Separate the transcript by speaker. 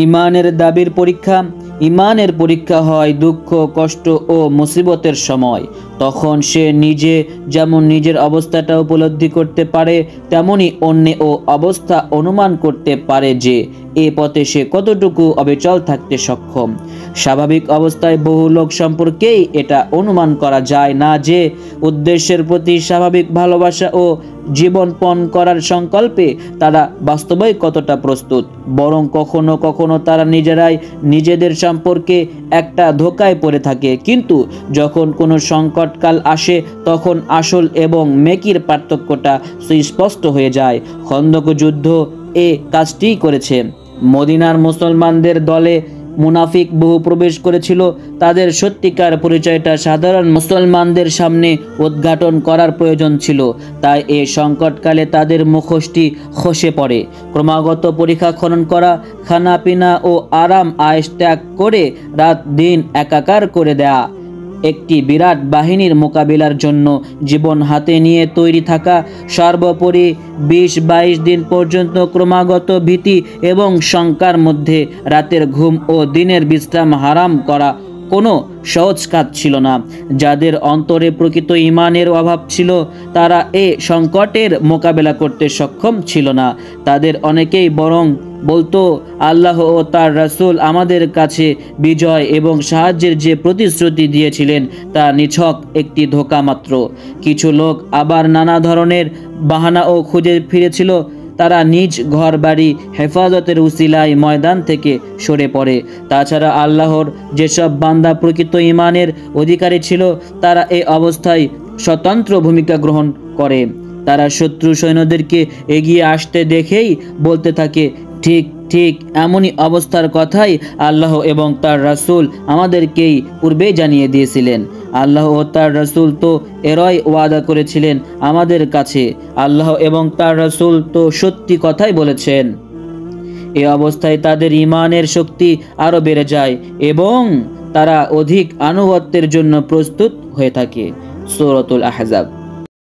Speaker 1: ইমানের দাবির পরীক্ষা। ইমানের পরীক্ষা হয় দুঃখ, কষ্ট ও মুসিবতের সময়। তখন সে নিজে যেমন নিজের অবস্থাটা উপলব্ধি করতে পারে, তেমনি অন্যেও অবস্থা অনুমান করতে পারে যে এ পথে সে কতটুকু অবিচল থাকতে সক্ষম। স্বাভাবিক অবস্থায় বহু লোক সম্পর্কেই এটা অনুমান করা যায় না যে উদ্দেশ্যের প্রতি স্বাভাবিক ভালোবাসা ও জীবনপণ করার সংকল্পে তারা বাস্তবে কতটা প্রস্তুত। বরং কখনো কখনো তারা নিজেরাই নিজেদের সম্পর্কে একটা ধোঁকায় পড়ে থাকে। কিন্তু যখন কোনো সংকটকাল আসে, তখন আসল এবং মেকির পার্থক্যটা সুস্পষ্ট হয়ে যায়। খন্দক যুদ্ধ এ কাজটিই করেছে। মদিনার মুসলমানদের দলে মুনাফিক বহু প্রবেশ করেছিল। তাদের সত্যিকার পরিচয়টা সাধারণ মুসলমানদের সামনে উদ্ঘাটন করার প্রয়োজন ছিল। তাই এই সংকটকালে তাদের মুখোশটি খসে পড়ে। ক্রমাগত পরীক্ষা খনন করা, খানা পিনা ও আরাম আয়েশ ত্যাগ করে রাত দিন একাকার করে দেয়া, একটি বিরাট বাহিনীর মোকাবিলার জন্য জীবন হাতে নিয়ে তৈরি থাকা, সর্বোপরি ২০-২২ দিন পর্যন্ত ক্রমাগত ভীতি এবং শঙ্কার মধ্যে রাতের ঘুম ও দিনের বিশ্রাম হারাম করা কোনো সহজ কাজ ছিল না। যাদের অন্তরে প্রকৃত ঈমানের অভাব ছিল, তারা এ সংকটের মোকাবেলা করতে সক্ষম ছিল না। তাদের অনেকেই বরং বলতো, আল্লাহ ও তার রাসূল আমাদের কাছে বিজয় এবং সাহায্যের যে প্রতিশ্রুতি দিয়েছিলেন তা নিছক একটি ধোঁকা মাত্র। কিছু লোক আবার নানা ধরনের বাহানাও খুঁজে ফিরেছিল। তারা নিজ ঘর বাড়ি হেফাজতের উসিলায় ময়দান থেকে সরে পড়ে। তাছাড়া আল্লাহর যেসব বান্দা প্রকৃত ঈমানের অধিকারী ছিল, তারা এই অবস্থায় স্বতন্ত্র ভূমিকা গ্রহণ করে। তারা শত্রু সৈন্যদেরকে এগিয়ে আসতে দেখেই বলতে থাকে, ঠিক ঠিক এমনই অবস্থার কথাই আল্লাহ এবং তার রাসূল আমাদেরকেই পূর্বেই জানিয়ে দিয়েছিলেন। আল্লাহ ও তার রাসূল তো এরই ওয়াদা করেছিলেন আমাদের কাছে। আল্লাহ এবং তার রাসূল তো সত্যি কথাই বলেছেন। এ অবস্থায় তাদের ঈমানের শক্তি আরও বেড়ে যায় এবং তারা অধিক আনুগত্যের জন্য প্রস্তুত হয়ে থাকে। সূরাতুল আহজাব।